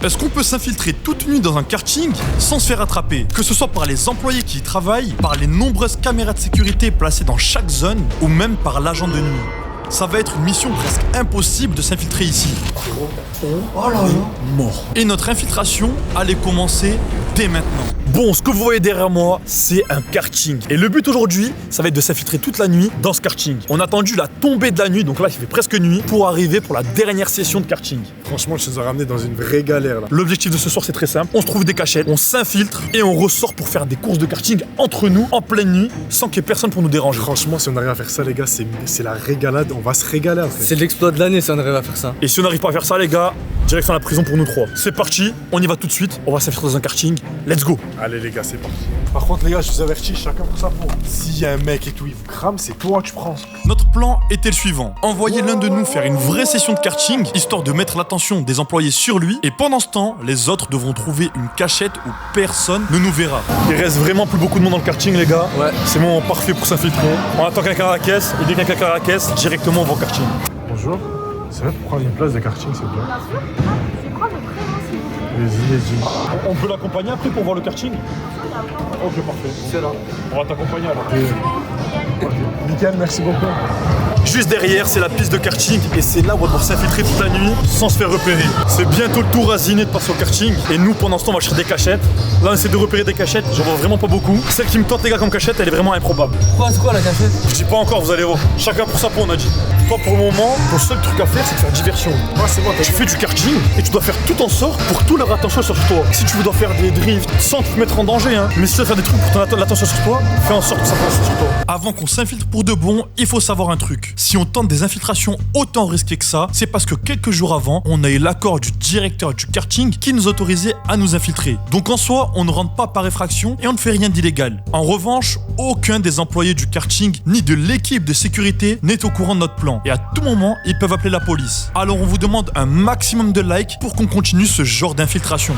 Est-ce qu'on peut s'infiltrer toute nuit dans un karting sans se faire attraper? Que ce soit par les employés qui y travaillent, par les nombreuses caméras de sécurité placées dans chaque zone, ou même par l'agent de nuit. Ça va être une mission presque impossible de s'infiltrer ici. Oh là là. Mort. Et notre infiltration allait commencer dès maintenant. Bon, ce que vous voyez derrière moi, c'est un karting. Et le but aujourd'hui, ça va être de s'infiltrer toute la nuit dans ce karting. On a attendu la tombée de la nuit, donc là il fait presque nuit, pour arriver pour la dernière session de karting. Franchement, je nous ai ramené dans une vraie galère là. L'objectif de ce soir, c'est très simple. On se trouve des cachettes, on s'infiltre et on ressort pour faire des courses de karting entre nous, en pleine nuit, sans qu'il y ait personne pour nous déranger. Franchement, si on arrive à faire ça, les gars, c'est la régalade. On va se régaler après. C'est l'exploit de l'année si on arrive à faire ça. Et si on n'arrive pas à faire ça, les gars, direction la prison pour nous trois. C'est parti, on y va tout de suite. On va s'infiltrer dans un karting. Let's go. Allez les gars, c'est parti. Par contre les gars, je vous avertis, chacun pour sa peau. S'il y a un mec et tout, il vous crame, c'est toi que tu prends. Notre plan était le suivant. Envoyer l'un de nous faire une vraie session de karting, histoire de mettre l'attention des employés sur lui. Et pendant ce temps, les autres devront trouver une cachette où personne ne nous verra. Il reste vraiment plus beaucoup de monde dans le karting, les gars. Ouais. C'est le moment parfait pour s'infiltrer. On attend quelqu'un à la caisse, et dès qu'il y a quelqu'un à la caisse, directement on va au karting. Bonjour. C'est vrai pour prendre une place de karting, s'il vous plaît. C'est quoi votre prénom, s'il vous plaît? Vas-y. On peut l'accompagner après pour voir le karting? Ok, parfait. C'est là. On va t'accompagner alors. Nickel, merci beaucoup. Juste derrière, c'est la piste de karting et c'est là où on va devoir s'infiltrer toute la nuit sans se faire repérer. C'est bientôt le tour à Ziné de passer au karting et nous, pendant ce temps, on va chercher des cachettes. Là, on essaie de repérer des cachettes, j'en vois vraiment pas beaucoup. Celle qui me tente, les gars, comme cachette, elle est vraiment improbable. C'est quoi la cachette? Je dis pas encore, vous allez voir. Chacun pour sa peau, on a dit. Toi, pour le moment, ton seul truc à faire, c'est de faire diversion. Ouais, c'est bon, Tu fais du karting et tu dois faire tout en sorte pour que toute leur attention soit sur toi. Si tu dois faire des drifts sans te mettre en danger, hein, mais si tu dois faire des trucs pour ton l'attention sur toi, fais en sorte que ça soit sur toi. Avant qu'on s'infiltre pour de bon, il faut savoir un truc. Si on tente des infiltrations autant risquées que ça, c'est parce que quelques jours avant, on a eu l'accord du directeur du karting qui nous autorisait à nous infiltrer. Donc en soi, on ne rentre pas par effraction et on ne fait rien d'illégal. En revanche, aucun des employés du karting ni de l'équipe de sécurité n'est au courant de notre plan. Et à tout moment, ils peuvent appeler la police. Alors on vous demande un maximum de likes pour qu'on continue ce genre d'infiltration.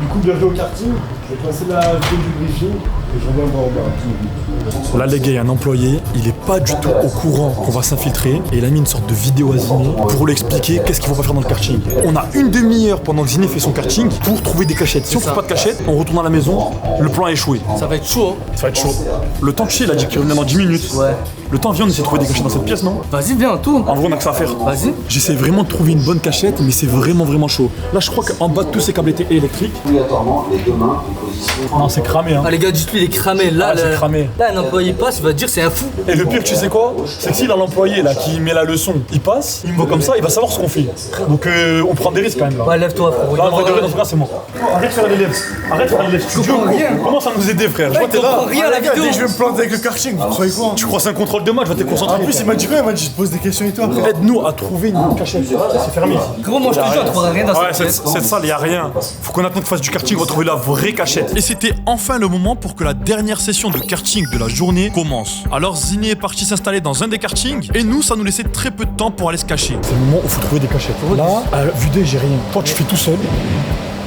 Du coup, bienvenue au karting. Je vais passer la vidéo du briefing et je reviens voir en bas. Là, les gars, il y a un employé, il est pas du tout au courant qu'on va s'infiltrer et il a mis une sorte de vidéo à Ziné pour lui expliquer qu'est-ce qu'il faut pas faire dans le karting. On a une demi-heure pendant que Ziné fait son karting pour trouver des cachettes. Si on trouve pas de cachettes, on retourne à la maison, le plan a échoué. Ça va être chaud. Ça va être chaud. Le temps, tu sais, il a dit qu'il revenait dans 10 minutes. Ouais. Le temps vient, on essaie de trouver des cachettes dans cette pièce, non? Vas-y, viens, tourne. En vrai, on a que ça à faire. Vas-y. J'essaie vraiment de trouver une bonne cachette, mais c'est vraiment chaud. Là, je crois qu'en bas de tous ces câbles étaient électriques. Obligatoirement les deux mains en position. Non, c'est cramé, hein. Ah les gars, dites-lui, il est cramé. Là, Ah, c'est cramé. Là, un employé passe, il va dire c'est un fou. Et le pire, tu sais quoi? C'est que s'il a l'employé là qui met la leçon, il passe, il me voit comme ça, il va savoir ce qu'on fait. Donc on prend des risques quand même là. Ouais, lève-toi, frérot. Là, en vrai de vrai, dans ce cas, c'est moi. Arrête de faire les lèvres. Arrête de faire les lèvres. Tu comprends rien. Commence à nous aider, frère. Je vois, t'es là. comprends rien à la Les gars, vidéo. dès que je vais me planter avec le karting, vous croyez quoi? Tu crois que c'est un contrôle de match, va te concentrer. En plus, il m'a dit quoi? Il m'a dit je te pose des questions et toi après. Aide-nous à trouver une cachette. C'est fermé ici. Gros, moi je te jure, tu trouveras rien dans Ouais, cette pièce. cette salle, y a rien. Faut qu'on attende qu'il fasse du karting, on va trouver la vraie cachette. Et c'était enfin le moment pour que la dernière session de karting de la journée commence. Alors Ziné est parti s'installer dans un des kartings et nous, ça nous laissait très peu de temps pour aller se cacher. C'est le moment où il faut trouver des cachettes. Là, vue d'œil, j'ai rien. Toi, tu fais tout seul.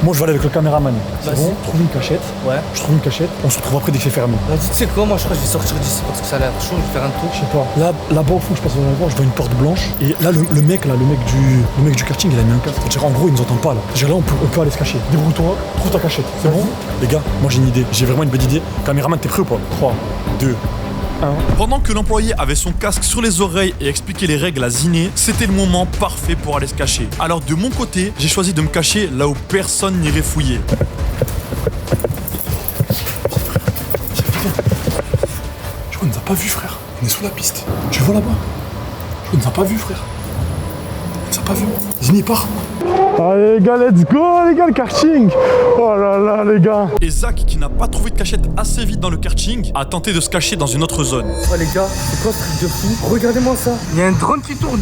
Moi, je vais aller avec le caméraman. C'est Vas-y. bon, trouve une cachette. Ouais. Je trouve une cachette. On se retrouve après dès que c'est fermé. Vas-y, tu sais quoi, moi je crois que je vais sortir d'ici parce que ça a l'air chaud, je vais faire un tour. Je sais pas. Là-bas au fond, je passe dans la voie, je vois une porte blanche. Et là, le mec du karting, il a mis un casque. C'est-à-dire, en gros, il nous entend pas là. C'est-à-dire, là, on peut aller se cacher. Débrouille-toi, trouve ta cachette. C'est bon? Les gars, moi j'ai une idée. J'ai vraiment une bonne idée. Caméraman, t'es prêt ou pas? 3, 2, 1. Pendant que l'employé avait son casque sur les oreilles et expliquait les règles à Ziné, c'était le moment parfait pour aller se cacher. Alors de mon côté, j'ai choisi de me cacher là où personne n'irait fouiller. Je crois qu'il nous a pas vu, frère. On est sous la piste. Tu le vois là-bas? Je crois qu'il nous a pas vu, frère. Il nous a pas vu. Zini part. Allez les gars, let's go les gars, le karting. Oh là là les gars. Et Zach, qui n'a pas trouvé de cachette assez vite dans le karting, a tenté de se cacher dans une autre zone. Oh les gars, c'est quoi ce truc de fou? Regardez-moi ça. Il y a un drone qui tourne.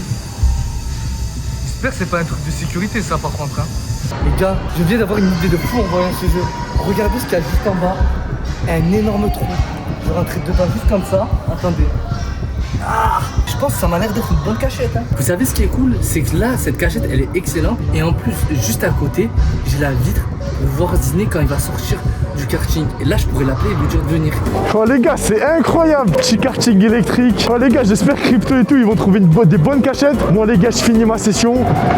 J'espère que c'est pas un truc de sécurité ça par contre. Hein. Les gars, je viens d'avoir une idée de fou en voyant ce jeu. Regardez ce qu'il y a juste en bas. Un énorme trou. Je vais rentrer dedans juste comme ça. Attendez. Ah, je pense que ça m'a l'air d'être une bonne cachette. Hein. Vous savez ce qui est cool, c'est que là, cette cachette, elle est excellente. Et en plus, juste à côté, j'ai la vitre pour voir Ziné quand il va sortir du karting. Et là, je pourrais l'appeler et lui dire de venir. Oh les gars, c'est incroyable. Petit karting électrique. Oh les gars, j'espère que Crypto et tout, ils vont trouver des bonnes cachettes. Moi les gars, je finis ma session.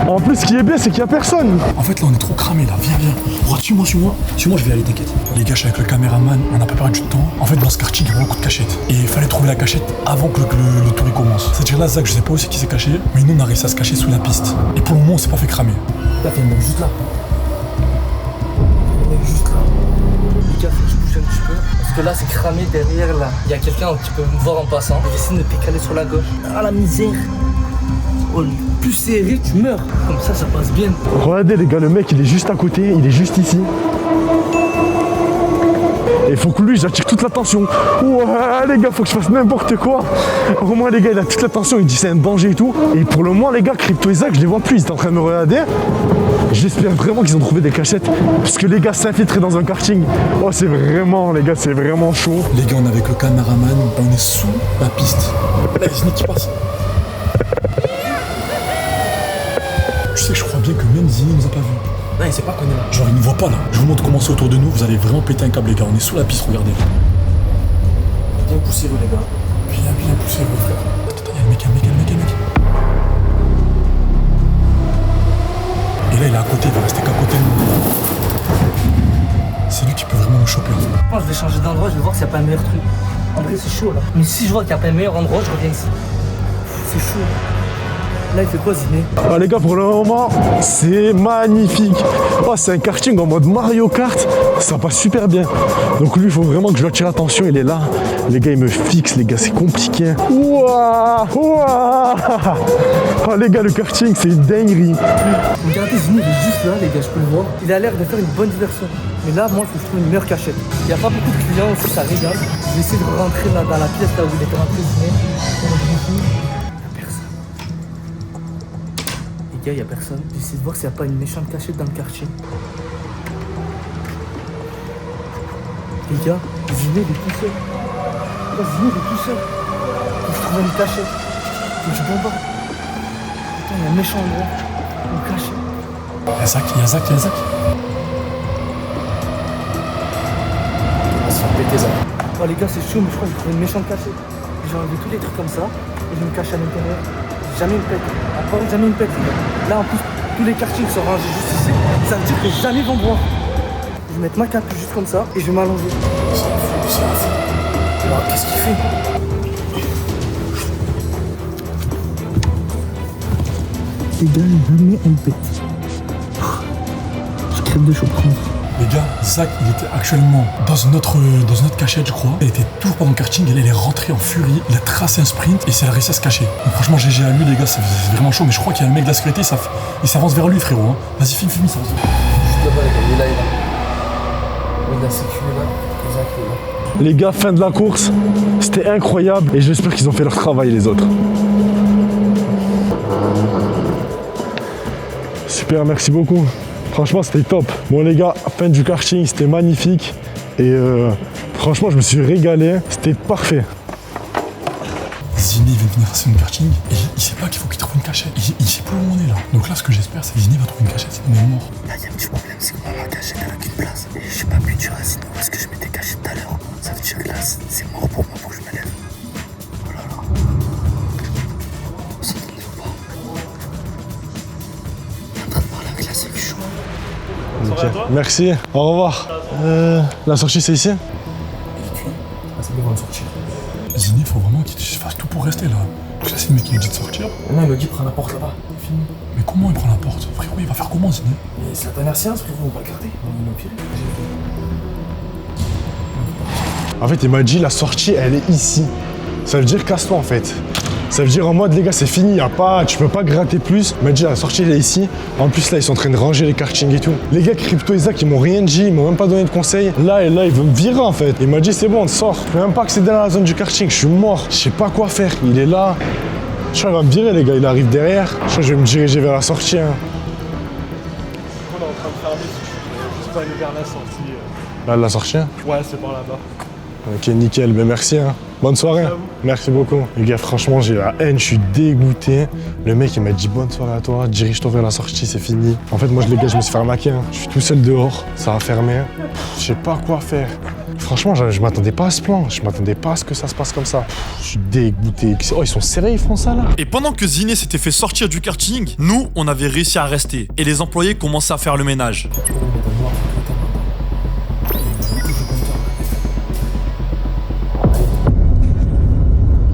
En plus, ce qui est bien, c'est qu'il y a personne. En fait, là, on est trop cramé là. Viens. droite, suis-moi, suis-moi. Suis-moi, je vais y aller, t'inquiète. Les gars, je suis avec le caméraman, on n'a pas perdu de temps. En fait, dans ce quartier, il y a beaucoup de cachettes. Et il fallait trouver la cachette avant que le tour il commence. C'est-à-dire là, Zach, je sais pas aussi qui s'est caché, mais nous, on a réussi à se cacher sous la piste. Et pour le moment, on s'est pas fait cramer. Là, il y a un mec juste là. Il y a un mec juste là. Les gars, faut que je bouge un petit peu. Parce que là, c'est cramé derrière là. Il y a quelqu'un qui peut me voir en passant. Il essaie de me pécaler sur la gauche. Ah, la misère. Oh, plus serré, tu meurs. Comme ça passe bien. Regardez les gars, le mec il est juste à côté, il est juste ici. Et il faut que lui j'attire toute l'attention. Ouais les gars, faut que je fasse n'importe quoi. Au moins les gars, il a toute l'attention, il dit c'est un danger et tout. Et pour le moment les gars, Crypto et Zach, je les vois plus, ils étaient en train de me regarder. J'espère vraiment qu'ils ont trouvé des cachettes. Parce que les gars s'infiltrer dans un karting. Oh c'est vraiment les gars, c'est vraiment chaud. Les gars, on est avec le caméraman, on est sous la piste. Là, il y a qui passe. Tu sais, je crois bien que même Zini nous a pas vu. Non, il sait pas qu'on est là. Genre, il nous voit pas là. Je vous montre comment c'est autour de nous, vous allez vraiment péter un câble, les gars. On est sous la piste, regardez. Bien poussé, vous, les gars. Bien poussé, vos frères. Attends, il y a le mec. Et là, il est à côté, il va rester qu'à côté de nous. C'est lui qui peut vraiment nous choper. Je pense que je vais changer d'endroit, je vais voir s'il n'y a pas un meilleur truc. En vrai, c'est chaud là. Mais si je vois qu'il n'y a pas un meilleur endroit, je reviens ici. C'est chaud. Là, il fait quoi, Ziné? Ah les gars, pour le moment, c'est magnifique. Oh, c'est un karting en mode Mario Kart. Ça passe super bien. Donc lui, il faut vraiment que je lui attire l'attention. Il est là. Les gars, il me fixe, les gars, c'est compliqué. Ouah, ouah. Oh les gars, le karting, c'est une dinguerie. Regardez, Ziné, il est juste là, les gars, je peux le voir. Il a l'air de faire une bonne diversion. Mais là, moi, il faut que je trouve une meilleure cachette. Il n'y a pas beaucoup de clients aussi, ça régale. Je vais essayer de rentrer là dans la pièce là où il était rentré, Ziné. Il n'y a personne. J'essaie de voir s'il n'y a pas une méchante cachette dans le quartier. Les gars, Ziné il est tout seul. Là, Ziné il est tout seul. Faut que je trouve une cachette. Faut que je bombarde. Putain, il y a un méchant endroit. Une cachette. Il y a Zach. On va se faire péter, Zach. Oh les gars, c'est chaud, mais je crois que j'ai trouvé une méchante cachette. J'ai enlevé tous les trucs comme ça et je me cache à l'intérieur. Jamais une pète. Encore jamais une pète. Là en plus, tous les kartings sont rangés juste ici. Ça veut dire que jamais ils vont me voir. Je vais mettre ma cape juste comme ça et je vais m'allonger. Alors qu'est-ce qu'il fait? Les gars, jamais une pète. Je crève de chaud par contre. Les gars, Zach, il était actuellement dans notre cachette, je crois. Il était toujours pas dans le karting, et là, il est rentré en furie. Il a tracé un sprint et il a réussi à se cacher. Donc, franchement, GG à lui, les gars, c'est vraiment chaud. Mais je crois qu'il y a un mec de la sécurité, il s'avance vers lui, frérot. Hein. Vas-y, filme, il s'avance. Juste là-bas, les gars, il est là. Il est là, c'est qu'il est là. Zach, il est là. Les gars, fin de la course. C'était incroyable. Et j'espère qu'ils ont fait leur travail, les autres. Super, merci beaucoup. Franchement, c'était top. Bon les gars, fin du karting, c'était magnifique. Et franchement, je me suis régalé. C'était parfait. Ziné vient de venir passer une karting et il sait pas qu'il faut qu'il trouve une cachette. Il sait plus où on est là. Donc là, ce que j'espère, c'est que Ziné va trouver une cachette, sinon on est mort. Là, il y a un petit problème, c'est que moi, ma cachette, elle a qu'une place. Et je suis pas pu dire à Zino parce que je m'étais caché tout à l'heure. Ça veut dire que là, c'est mort pour moi, faut que je me lève. Oh là là. Ça ne veut pas. Il est en train de parler avec la sécu. Okay. Merci, au revoir. La sortie, c'est ici? C'est devant de sortir. Ziné, il faut vraiment qu'il fasse tout pour rester là. Donc là, c'est le mec qui nous dit de sortir. Non, il me dit prends la porte là-bas. Fini. Mais comment il prend la porte? Frérot, il va faire comment, Ziné? Mais c'est la dernière séance, frérot, on va regarder. On est au pire. En fait, il m'a dit la sortie, elle est ici. Ça veut dire casse-toi en fait. Ça veut dire en mode les gars, c'est fini, tu peux pas gratter plus. Il m'a dit la sortie, elle est ici. En plus là, ils sont en train de ranger les kartings et tout. Les gars, Crypto et Zach, ils m'ont rien dit, ils m'ont même pas donné de conseils. Là, il veut me virer en fait. Il m'a dit c'est bon, on sort. Je peux même pas accéder à la zone du karting, je suis mort. Je sais pas quoi faire. Il est là. Je crois qu'il va me virer les gars, il arrive derrière. Je crois que je vais me diriger vers la sortie. Hein. On est en train de fermer si tu peux aller vers la sortie. Là, la sortie? Ouais, c'est par là-bas. Ok, nickel, ben merci. Hein. Bonne soirée. Merci beaucoup. Les gars, franchement, j'ai la haine, je suis dégoûté. Le mec, il m'a dit bonne soirée à toi, dirige-toi vers la sortie, c'est fini. En fait, moi, les gars, je me suis fait arnaquer. Hein. Je suis tout seul dehors, ça a fermé. Je sais pas quoi faire. Franchement, je m'attendais pas à ce plan. Je m'attendais pas à ce que ça se passe comme ça. Pff, je suis dégoûté. Oh, ils sont sérieux, ils font ça là? Et pendant que Ziné s'était fait sortir du karting, nous, on avait réussi à rester. Et les employés commençaient à faire le ménage.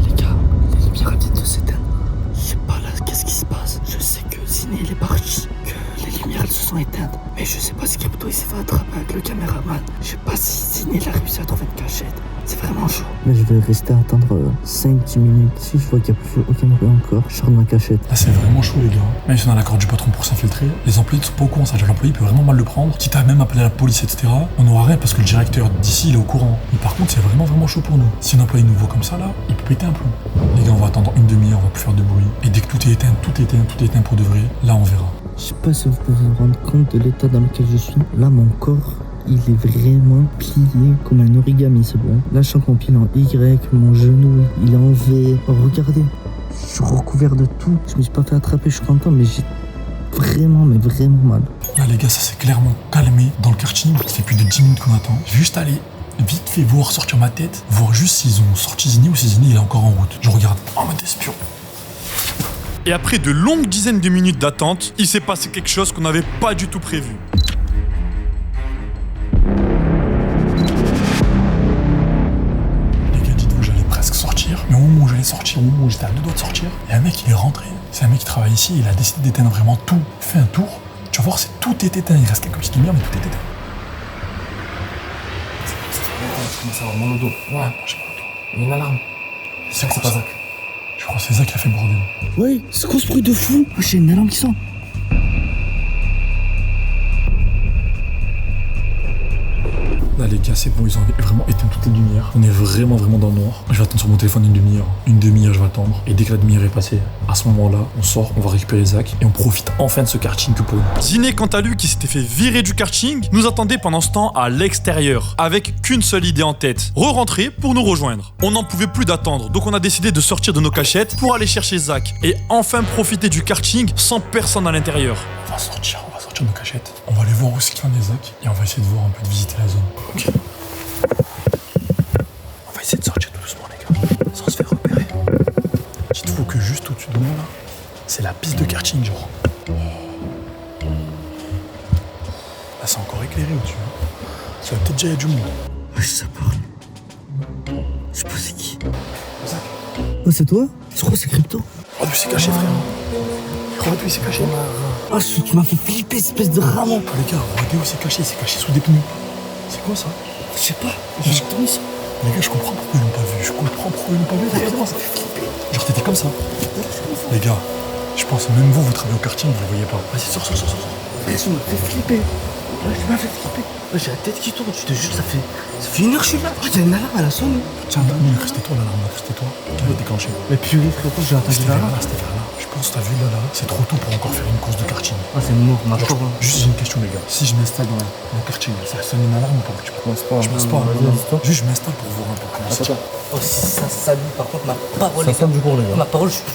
Les gars, les lumières viennent de s'éteindre. Je sais pas là, qu'est-ce qui se passe? Je sais que Ziné il est parti, que les lumières elles se sont éteintes. Mais je sais pas si Capto il s'est fait attraper avec le caméraman. Je sais pas si Ziné il a réussi à trouver une cachette. C'est vraiment chaud. Là je vais rester à attendre 5-10 minutes. Si je vois qu'il n'y a plus aucun bruit encore, je sors de ma cachette. Là, c'est vraiment chaud, les gars. Même si on a l'accord du patron pour s'infiltrer, les employés ne sont pas au courant. Ça, l'employé peut vraiment mal le prendre. Quitte à même appeler la police, etc. On n'aura rien parce que le directeur d'ici, il est au courant. Mais par contre, c'est vraiment chaud pour nous. Si un employé nous voit comme ça, là, il peut péter un plomb. Les gars, on va attendre une demi-heure, on va plus faire de bruit. Et dès que tout est éteint pour de vrai, là, on verra. Je sais pas si vous pouvez vous rendre compte de l'état dans lequel je suis. Là, mon corps, il est vraiment plié comme un origami, c'est bon. Là, je sens qu'on pile en Y, mon genou, il est en V. Oh, regardez, je suis recouvert de tout. Je me suis pas fait attraper, je suis content, mais j'ai vraiment mal. Là, les gars, ça s'est clairement calmé dans le karting. Ça fait plus de 10 minutes qu'on attend. Je vais juste aller vite fait voir sortir ma tête, voir juste s'ils ont sorti Ziné ou si Ziné il est encore en route. Je regarde en mode espion. Et après de longues dizaines de minutes d'attente, il s'est passé quelque chose qu'on n'avait pas du tout prévu. Les gars, dites-vous, j'allais presque sortir. Mais au moment où j'allais sortir, au moment où j'étais à 2 doigts de sortir, il y a un mec qui est rentré. C'est un mec qui travaille ici, il a décidé d'éteindre vraiment tout. Il fait un tour, tu vas voir, tout est éteint. Il reste quelques petites lumières, mais tout est éteint. Je commence à avoir mal au dos. Ouais, j'ai mal au dos. Il y a une alarme. C'est pas Zach. Je crois que c'est Zach qui a fait le bordel. Ouais, c'est quoi ce bruit de fou? Ah, j'ai une alarme qui sonne. Là, les gars, c'est bon, ils ont vraiment éteint toutes les lumières. On est vraiment dans le noir. Je vais attendre sur mon téléphone une demi-heure. Une demi-heure, je vais attendre. Et dès que la demi-heure est passée, à ce moment-là, on sort, on va récupérer Zach et on profite enfin de ce karting que pour nous. Ziné, quant à lui, qui s'était fait virer du karting, nous attendait pendant ce temps à l'extérieur, avec qu'une seule idée en tête, re-rentrer pour nous rejoindre. On n'en pouvait plus d'attendre, donc on a décidé de sortir de nos cachettes pour aller chercher Zach et enfin profiter du karting sans personne à l'intérieur. On va sortir de nos cachettes. On va aller voir où c'est qu'il y en a Zach et on va essayer de voir un peu, de visiter la zone. Ok. On va essayer de sortir tout doucement, les gars, sans se faire repérer. Dites-vous que juste au-dessus de nous, là, c'est la piste de karting, genre. Là, c'est encore éclairé au-dessus. Ça va peut-être déjà y a du monde. Ouais, ça parle. Je sais pas c'est qui. Zach. Oh, c'est toi? Je crois que c'est Crypto. Oh, lui, c'est caché, frère. Regarde où il s'est caché. Ah, tu m'as fait flipper, espèce de ramon. Oh, les gars, regardez où il s'est caché sous des pneus. C'est quoi ça? Je sais pas, j'ai tourné ça. Les gars, je comprends pourquoi ils l'ont pas vu. Regardez-moi ça. Genre, t'étais comme ça. Les gars, je pense que même vous travaillez au karting, vous le voyez pas. Vas-y, sors. Tu m'as fait flipper. Ouais, tu m'as fait flipper. Ouais, j'ai la tête qui tourne, je te jure, ça fait 1 heure que je suis là. Oh, il y a une alarme, elle a sonné. Tiens, c'était toi l'alarme, c'était toi qui avait déclenché. Mais purée, frérot, j'ai entendu C'était vers l'alarme. là, c'était vers là. Je pense, t'as vu là, c'est trop tôt pour encore faire une course de karting. Ah, c'est mort, ma Genre, pauvre. juste j'ai une question, les gars. Si je m'installe dans mon karting, ça sonne une alarme ou pas? Tu penses pas? Je pense pas. Juste, je m'installe pour voir un peu comment c'est. Oh, si ça s'allume, par contre, ma parole. Ça sonne du cours, les gars. Ma parole, je suis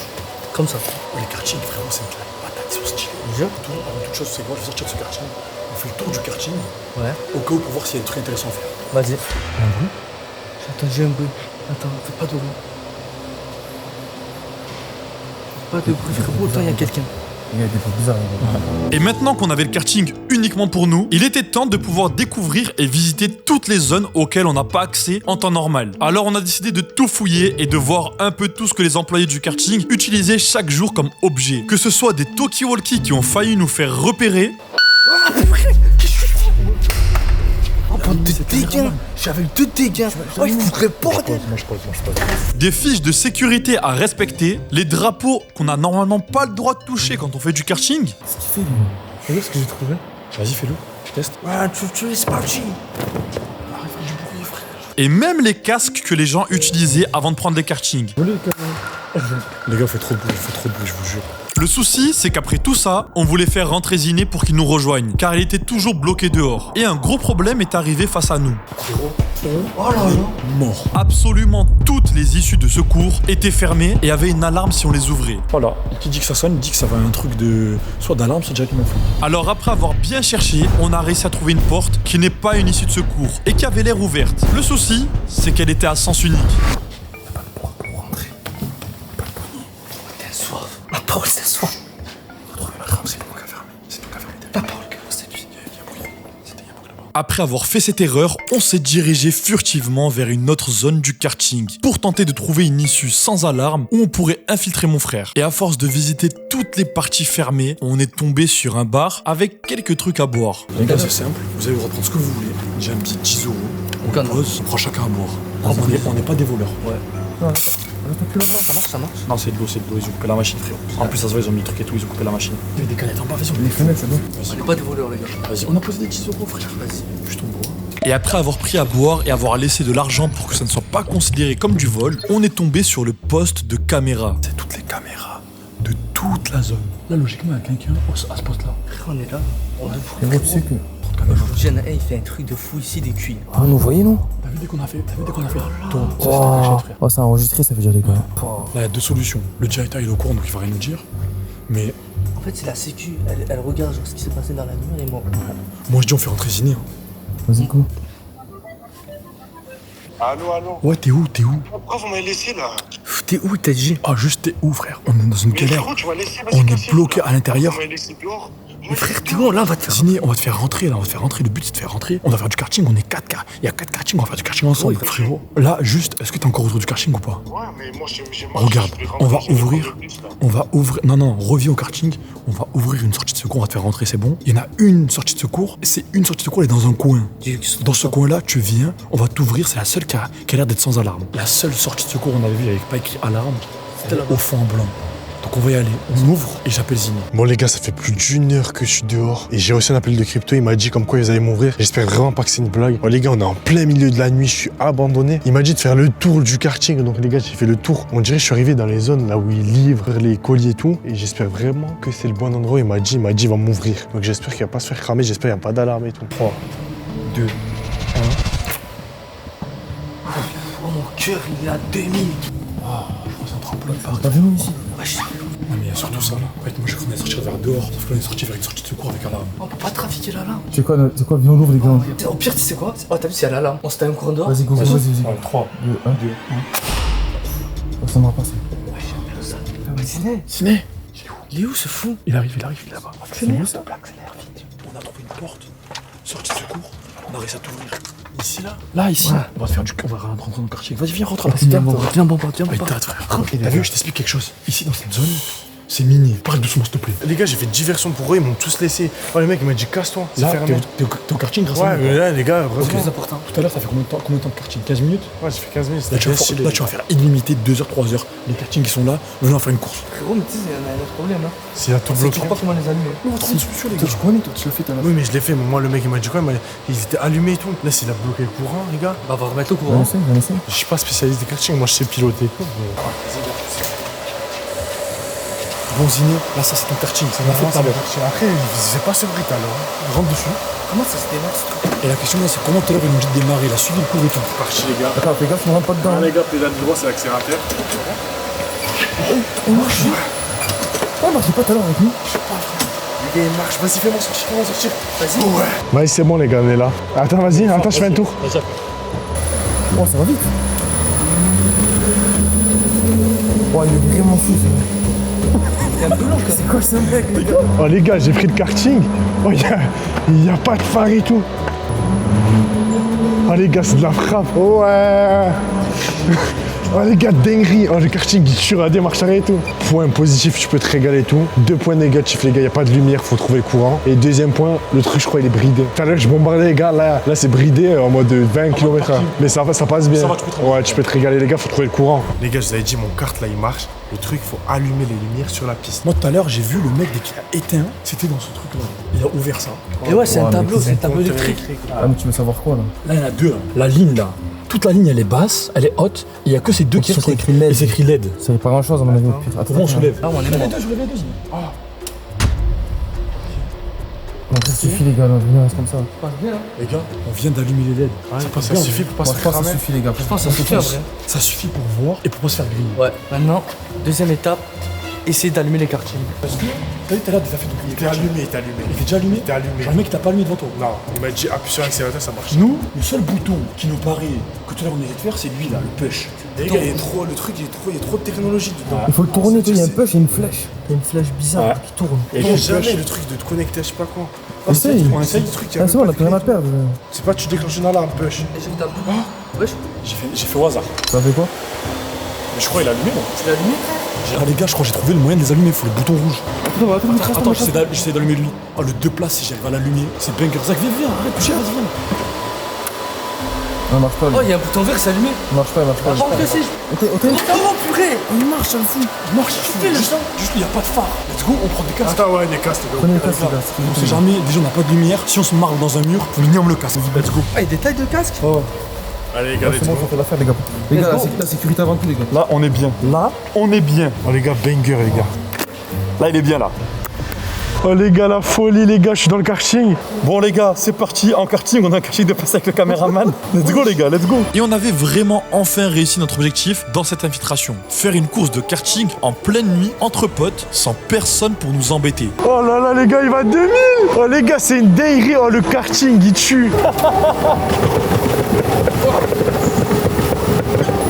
comme ça. Les kartings, frérot, c'est de la patate, ils sont stylés. Déjà? Avant toute chose, c'est quoi? Je vais sortir de ce karting. On fait le tour du karting, Ouais. au cas où pour voir s'il y a des trucs intéressants à faire. Vas-y. Un bruit? J'ai un bruit. Attends, fais pas de bruit. Pas de bruit, frérot, attends, il y a quelqu'un. Il y a des trucs bizarres. Et maintenant qu'on avait le karting uniquement pour nous, il était temps de pouvoir découvrir et visiter toutes les zones auxquelles on n'a pas accès en temps normal. Alors on a décidé de tout fouiller et de voir un peu tout ce que les employés du karting utilisaient chaque jour comme objet. Que ce soit des talkie-walkie qui ont failli nous faire repérer, Oh, bande de dégâts. J'avais 2 dégâts. Oh, il foutrait bordel. Mange pas. des fiches de sécurité à respecter, les drapeaux qu'on n'a normalement pas le droit de toucher quand on fait du karting, Qu'est-ce qu'il fait, lui? Vous voyez ce que j'ai trouvé? Vas-y, fais-le. Tu testes. Ouais, tu es, c'est parti. et même les casques que les gens utilisaient avant de prendre des kartings. Les gars, fait trop de bruit, je vous jure. Le souci, c'est qu'après tout ça, on voulait faire rentrer Ziné pour qu'il nous rejoigne, car il était toujours bloqué dehors. Et un gros problème est arrivé face à nous. Frérot, Oh là là. Mort. Absolument toutes les issues de secours étaient fermées et avaient une alarme si on les ouvrait. Voilà. Et qui dit que ça sonne, dit que ça va un truc de. Soit d'alarme, soit directement fou. Alors après avoir bien cherché, on a réussi à trouver une porte qui n'est pas une issue de secours et qui avait l'air ouverte. Le souci, c'est qu'elle était à sens unique. T'es soif. La parole, c'est soif. Après avoir fait cette erreur, on s'est dirigé furtivement vers une autre zone du karting pour tenter de trouver une issue sans alarme où on pourrait infiltrer mon frère. Et à force de visiter toutes les parties fermées, on est tombé sur un bar avec quelques trucs à boire. Les gars, c'est simple. Vous allez vous reprendre ce que vous voulez. J'ai un petit 10 €. On Canne. pose, on prend chacun à boire. On n'est pas des voleurs. Ça marche, ça marche. Non, c'est de l'eau, Ils ont coupé la machine, frérot. En plus, ça se voit, ils ont mis le truc et tout, ils ont coupé la machine. Il y a des canettes en bas, vas-y, on les fenêtres, c'est bon. On n'est pas des voleurs, les gars. Vas-y, on a posé des 10 €, frère. Vas-y, juste on boit. Et après avoir pris à boire et avoir laissé de l'argent pour que ça ne soit pas considéré comme du vol, on est tombé sur le poste de caméra. C'est toutes les caméras de toute la zone. Là, logiquement, il y a quelqu'un à ce poste-là. Frère, on est là. On est Et moi, tu sais que. Jeune, il fait un truc de fou ici, des cuits. Ah, nous voyez, non? T'as vu dès qu'on a fait Toi, Oh, oh, c'est enregistré, ça veut dire, les gars. Là, il y a deux solutions. Le directeur, il est au courant, donc il va rien nous dire. Mais En fait, c'est la sécu. Elle regarde genre, ce qui s'est passé dans la nuit, elle est morte. moi, je dis, on fait rentrer Ziné. Vas-y, go. Allô. Ouais, t'es où Pourquoi vous m'avez laissé là? T'es où, t'as dit? Ah, juste t'es où, frère? On est dans une galère. frérot, tu m'as laissé, vas-y, On est cassez-vous, bloqué là. à l'intérieur. Vous m'avez laissé dehors. Mais frère, t'es où? Là, on va te faire. Ziné, on va te faire rentrer, là, on va te faire rentrer. Le but, c'est de faire rentrer. On va faire du karting, on est 4 car. Il y a 4 kartings, on va faire du karting ensemble, frérot. Là, juste, est-ce que t'es encore autour du karting ou pas? Ouais, mais moi j'ai marché. Regarde, je vais on va rentrer, je vais ouvrir. prendre le bus, là. On va ouvrir. Non, reviens au karting. On va ouvrir une sortie de secours, on va te faire rentrer, c'est bon. Il y en a une sortie de secours. C'est une sortie de secours, elle est dans un coin. Dans ce coin-là, tu viens, on va t'ouvrir, c'est la seule qui a l'air d'être sans alarme. La seule sortie de secours, on avait vu avec pas écrit alarme, c'était au fond en blanc. Donc on va y aller, on ouvre et j'appelle Ziné. Bon les gars, ça fait plus d'1 heure que je suis dehors et j'ai reçu un appel de crypto, il m'a dit comme quoi ils allaient m'ouvrir. J'espère vraiment pas que c'est une blague. Bon les gars, on est en plein milieu de la nuit, je suis abandonné. Il m'a dit de faire le tour du karting, donc les gars, j'ai fait le tour. On dirait que je suis arrivé dans les zones là où ils livrent les colis et tout et j'espère vraiment que c'est le bon endroit. Il m'a dit il va m'ouvrir. Donc j'espère qu'il va pas se faire cramer, j'espère qu'il n'y a pas d'alarme et tout. 3, 2, 1. Oh, mon cœur, il est à 2000. C'est un tremplin par T'as vu, nous, ici? Non mais il y a surtout ça là. En fait, moi je voulais sortir vers dehors, sauf qu'on est sorti vers une sortie de secours avec alarme. On peut pas trafiquer l'alarme. C'est quoi, viens, on ouvre, les gars. Au pire, tu sais quoi? Oh, t'as vu, c'est à l'alarme. On se taille un courant dehors. Vas-y, go, vas-y. 3, 2, 1. 2, 1. Ça m'a passé. Ziné, Il est où ce fou? il arrive là-bas. C'est où, ça? On a trouvé une porte, sortie de secours, on a réussi à t'ouvrir. Ici là? Là, ici. On va te faire on va rentrer dans le quartier. Vas-y, viens, rentre là. Viens, bon, viens, Allez, t'as, frère. T'as vu, je t'explique quelque chose. Ici, dans cette zone, c'est mini. Parle doucement, s'il te plaît. Les gars, j'ai fait diversion pour eux, ils m'ont tous laissé. Oh le mec, il m'a dit casse-toi, c'est Là, fermé. t'es au karting grâce à Ouais, moi. mais là les gars, heureusement. C'est important. Tout à l'heure, ça fait combien de temps de karting? 15 minutes? Ouais, j'ai fait 15 minutes, Là, c'était bien stylé. tu vas faire illimité 2 heures, 3 heures. Les kartings qui sont là, venons faire une course. Frérot, mais tu sais, il y a un autre problème. Hein. S'il a tout C'est bloqué. toujours pas comment les allumer. On va trouver une solution, les Toi, gars. tu connais, toi, tu l'as fait tout à l'heure. Oui, mais je l'ai fait, mais moi le mec il m'a dit quoi? Ils étaient allumés et tout. Là, s'il a bloqué le courant, les gars. Bah, on va remettre au Viens courant. essayer. Je suis pas spécialiste des karting, moi je sais piloter. Bon, Ziné, là, ça, c'est ton karting. Ça m'a fait tout à l'heure. Après, c'est pas ce bruit alors. Rentre dessus. Comment ça se démarre ce truc? Et la question, là, c'est comment tout à l'heure, ils nous dit de démarrer. Il a suivi le cours et tout. Parti les gars. Attends, fais gaffe, ne rentre pas dedans. Les gars, pédale droit, c'est l'accélérateur. On marche. Oh, marche pas tout à l'heure avec nous. Les gars, marche, vas-y, fais-moi sortir. Vas-y. Ouais. Vas-y, c'est bon les gars, on est là. Attends, vas-y, je fais un tour. Oh, ça va vite. Oh, il est vraiment fou, ça. C'est quoi ce mec, les gars? Oh les gars, j'ai pris le karting. Oh, il y a pas de phare et tout. Oh les gars, c'est de la frappe. Ouais. Oh les gars, dinguerie. Oh le karting, il tue à des marches arrière et tout. Point positif, tu peux te régaler et tout. 2 points négatifs, les gars, il n'y a pas de lumière, faut trouver le courant. Et deuxième point, le truc, je crois, il est bridé. Tout à l'heure, je bombardais les gars, là c'est bridé en mode 20 km/h. Mais ça passe bien. Ouais, tu peux te régaler, les gars, faut trouver le courant. Les gars, je vous avais dit, mon kart là, il marche. Le truc, faut allumer les lumières sur la piste. Moi, tout à l'heure, j'ai vu le mec, dès qu'il a éteint, c'était dans ce truc-là. Il a ouvert ça. Et ouais, c'est un Ouais, tableau, mais c'est un tableau électrique. Ah, mais tu veux savoir quoi, là? Là, il y en a deux. Là. La ligne, là. Toute la ligne, elle est basse, elle est haute. Et il n'y a que ces deux qui sont c'est écrit LED. Et c'est écrit LED. Ça veut pas grand chose, à mon avis. Attends, Pour moi, on soulève. Ah, on est mort. Je lève les deux. Ouais, Ça suffit les gars, non, venez, reste comme ça. Passe bien. Les gars, on vient d'allumer les LED. Ça suffit pour pas se Moi, je faire pense que ça cramer. suffit les gars. Je pense que ça suffit en vrai. Ça suffit pour voir et pour pas se faire griller. Ouais. Maintenant, deuxième étape, essayer d'allumer les kartings. Parce que, t'as vu, t'as l'air déjà fait Il était allumé, il était allumé. Il était déjà allumé. Il était allumé. Genre, le mec, t'as pas allumé devant toi. Non, il m'a dit appuie sur l'accélérateur, ça marche. Nous, le seul bouton qui nous paraît que tout à l'heure on essayait de faire, c'est lui là, le push. Les gars, il y a trop, le truc, il y a trop de technologie dedans. Il faut le tourner, il y a un push et une flèche. Il y a une flèche bizarre qui tourne. Et Donc, jamais le truc de te connecter à je sais pas quoi. Essaye. On essaye le truc, il y a Ah, même c'est bon, on pas a de plus rien à clé. perdre. C'est pas tu déclenches une alarme, push. Deuxième étape. Wesh, J'ai fait au hasard. Ça fait quoi? Mais je crois qu'il a allumé, moi. tu l'as allumé? Ah, les gars, je crois que j'ai trouvé le moyen de les allumer. Il faut le bouton rouge. Attends, Attends, j'essaie d'allumer lui. Oh, le 2 places, si j'arrive à l'allumer, c'est banger. Zach, viens, arrête, toucher, vas-y, viens. Non, marche pas. Oh, il y a un bouton vert, c'est allumé. Marche pas. Oh, précis. Ok. Oh, purée. Il marche, ça le fout. Il marche, juste, il n'y a pas de phare. Let's go, on prend des casques. Attends, ouais, des casques, les gars. Prenez le casque, les gars. On sait jamais, déjà on n'a pas de lumière. Si on se marre dans un mur, faut minimum le casque. Let's go. Ah, il y a des tailles de casque. Allez, les gars, C'est bon, faut faire l'affaire, les gars. Les gars, la sécurité avant tout, les gars. Là, on est bien. Là, on est bien. Oh, les gars, banger, les gars. Là, il est bien là. Oh, les gars, la folie, les gars, je suis dans le karting. Bon les gars, c'est parti. En karting, on a un karting de passer avec le caméraman. Let's go les gars, let's go. Et on avait vraiment enfin réussi notre objectif dans cette infiltration. Faire une course de karting en pleine nuit, entre potes, sans personne pour nous embêter. Oh là là, les gars, il va à 2000. Oh, les gars, c'est une dinguerie. Oh, le karting, il tue.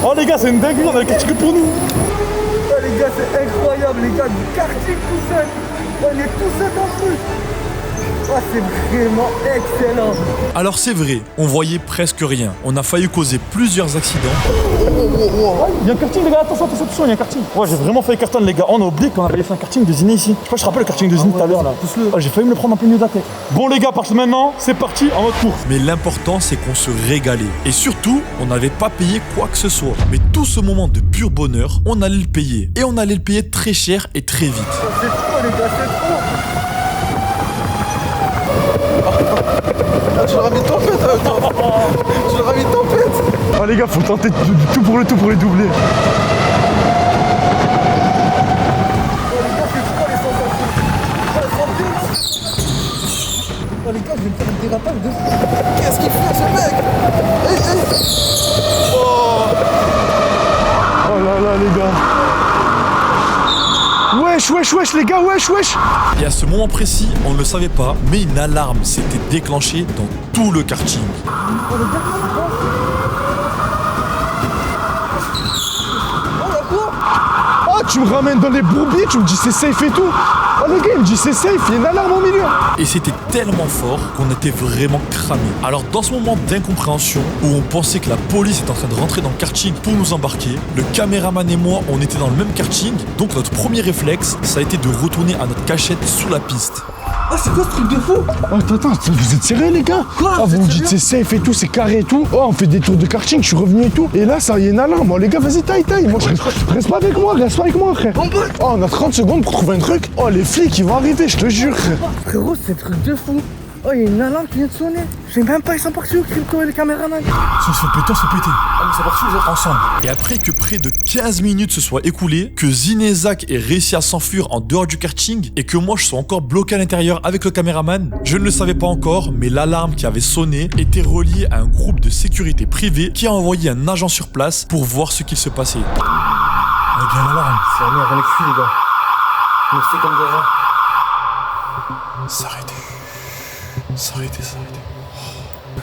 Oh les gars, c'est une dinguerie, on a le karting pour nous. Oh, les gars, c'est incroyable, les gars, du karting tout seul. On est tous seuls en plus. Oh, c'est vraiment excellent. Alors c'est vrai, on voyait presque rien. On a failli causer plusieurs accidents. Il y a un karting les gars, attention, il y a un karting. Ouais, j'ai vraiment failli karton les gars. On a oublié qu'on avait laissé un karting de Ziné ici. Je sais pas, je te rappelle le karting de Ziné tout à l'heure là. Oh, j'ai failli me le prendre en plein milieu de la tête. Bon les gars, parce que maintenant, c'est parti en mode course. Mais l'important c'est qu'on se régalait. Et surtout, on n'avait pas payé quoi que ce soit. Mais tout ce moment de pur bonheur, on allait le payer. Et on allait le payer très cher et très vite. C'est trop, les gars, c'est trop. Tu l'auras mis de tempête, Tu l'auras mis de tempête. Oh, les gars, faut tenter tout pour les doubler. Oh, les gars, je vais me faire un dérapage de fou. Qu'est-ce qu'il fait, ce mec? Oh là là, les gars. Wesh, les gars, wesh. Et à ce moment précis, on ne le savait pas, mais une alarme s'était déclenchée dans tout le karting. Oh, tu me ramènes dans les bourbiers, tu me dis c'est safe et tout. Oh, les gars, il me dit c'est safe, il y a une alarme au milieu. Et c'était tellement fort qu'on était vraiment cramés. Alors dans ce moment d'incompréhension, où on pensait que la police était en train de rentrer dans le karting pour nous embarquer, le caméraman et moi, on était dans le même karting, donc notre premier réflexe, ça a été de retourner à notre cachette sous la piste. Oh, c'est quoi ce truc de fou? Oh, attends, vous êtes sérieux, les gars? Quoi? Oh, vous me Vous êtes dites c'est safe et tout, c'est carré et tout. Oh, on fait des tours de karting, je suis revenu et tout. Et là, ça y est une alarme. Oh, les gars, vas-y, taille. Moi, reste pas avec moi, frère. Oh, on a 30 secondes pour trouver un truc. Oh, les flics, ils vont arriver, je te jure. Frérot, c'est un truc de fou. Oh, il y a une alarme qui vient de sonner. Je sais même pas, ils sont partis où, Crypto et le caméraman. Si on se fait péter, on se fait péter. Allez, c'est parti, les autres ensemble. Et après que près de 15 minutes se soient écoulées, que Zine et Zach aient réussi à s'enfuir en dehors du karting et que moi je sois encore bloqué à l'intérieur avec le caméraman, je ne le savais pas encore, mais l'alarme qui avait sonné était reliée à un groupe de sécurité privée qui a envoyé un agent sur place pour voir ce qu'il se passait. Avec l'alarme. C'est la merde, on est cuit, les gars. On fait comme des rats. S'arrêter.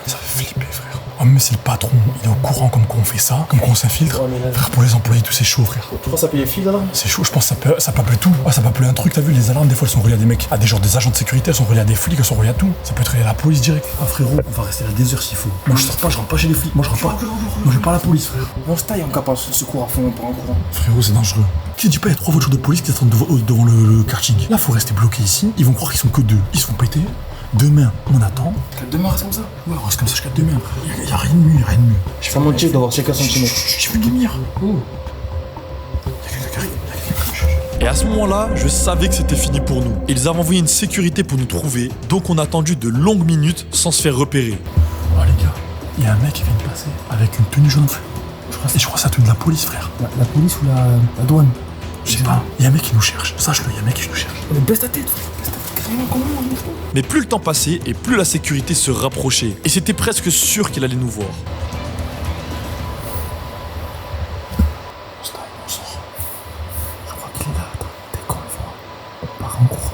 Ça fait flipper, frère. Oh, mais c'est le patron, il est au courant comme qu'on fait ça, comme qu'on s'infiltre. Ouais, mais là- Frère, pour les employés, tout c'est chaud, frère. Tu penses à payer fil, là? C'est chaud, je pense que ça peut appeler tout. Ouais, ça peut appeler un truc, t'as vu, les alarmes, des fois, elles sont reliées à des mecs, à des agents de sécurité, elles sont reliées à des flics, elles sont reliées à tout. Ça peut être relié à la police direct. Ah, frérot, on va rester là des heures s'il faut. Moi, je sors pas, je rentre pas chez les flics. Moi, je rentre pas. Moi, je vais pas à la police, frère. On se taille en capant ce secours à fond, pour un courant. Frérot, c'est dangereux. Qui dit pas, il y a 3 voitures de police qui attendent devant le karting. Là, faut rester bloqué ici. Ils vont croire qu'ils sont que 2. Ils se font péter. Demain, on attend. Demain, reste comme ça. Ouais, on reste comme ça jusqu'à demain. Y'a rien de mieux, y'a rien de mieux. Ça motive d'avoir checké un centimètre. J'ai vu une lumière. Et à ce moment-là, je savais que c'était fini pour nous. Ils avaient envoyé une sécurité pour nous trouver, donc on a attendu de longues minutes sans se faire repérer. Oh les gars, il y a un mec qui vient de passer avec une tenue jaune fluo. Et je crois que c'est la tenue de la police, frère. La police ou la douane? Je sais pas. Il y a un mec qui nous cherche. Sache-le, il y a un mec qui nous cherche. Baisse ta tête, frère. Baisse ta tête. Mais plus le temps passait et plus la sécurité se rapprochait. Et c'était presque sûr qu'il allait nous voir. Je crois qu'il est là, attends. Dès qu'on le voit, on part en courant.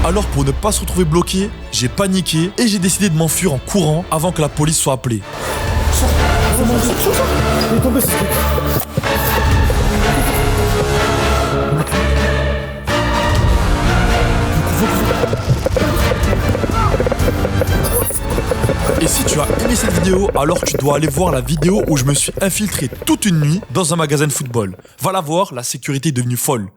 Alors pour ne pas se retrouver bloqué, j'ai paniqué et j'ai décidé de m'enfuir en courant avant que la police soit appelée. Il est tombé, ce truc. Et si tu as aimé cette vidéo, alors tu dois aller voir la vidéo où je me suis infiltré toute une nuit dans un magasin de football. Va la voir, la sécurité est devenue folle.